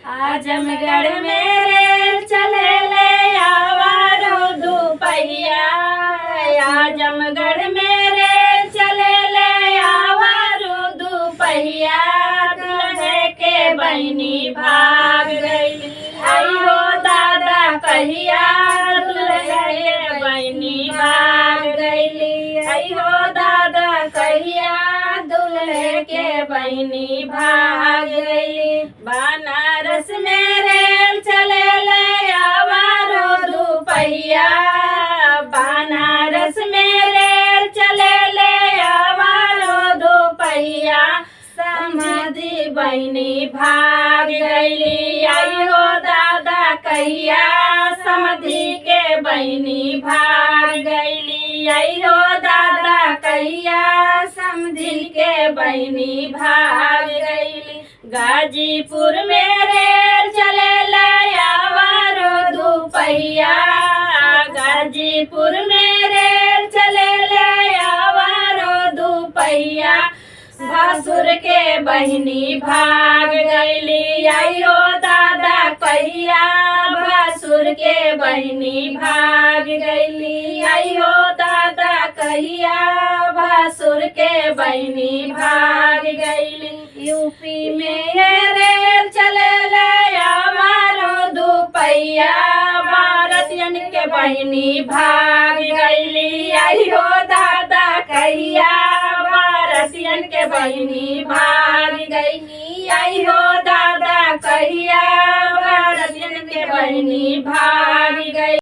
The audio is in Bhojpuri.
आजमगढ़ में रेल चले ले आवारो दुपहिया। आजमगढ़ में रेल चले ले आवारो दुपहिया। दुल्हे के बहिनी भाग गई आइयो दादा कहिया। दुल्हे के बहिनी भाग गई आइयो दादा कहिया। दुल्हे के बहिनी भाग गई। बनारस में रेल चले ले आवारो दुपहिया। बनारस में रेल चले ले आवारो दुपहिया। समधी बहिनी भाग गई आइयो दादा कहिया। समधी के बहिनी भाग गई आइयो दादा कहिया। समधी के बहिनी भाग गई। गाजीपुर में रेल चले ले आवारो दुपहिया। गाजीपुर में रेल चले ले आवारो दुपहिया। भासुर के बहिनी भाग गईली आइयो दादा कहिया। भासुर के बहिनी भाग गईली आइयो दादा कहिया। भासुर के बहिनी भाग गईली। यूपी में रेल चले ले आवारो दुपहिया। भारतीयन के बहिनी भाग गईली आइयो दादा कहिया। भारतीयन के बहिनी भाग गई आइयो दादा कहिया। भारतीयन के बहिनी भाग गई।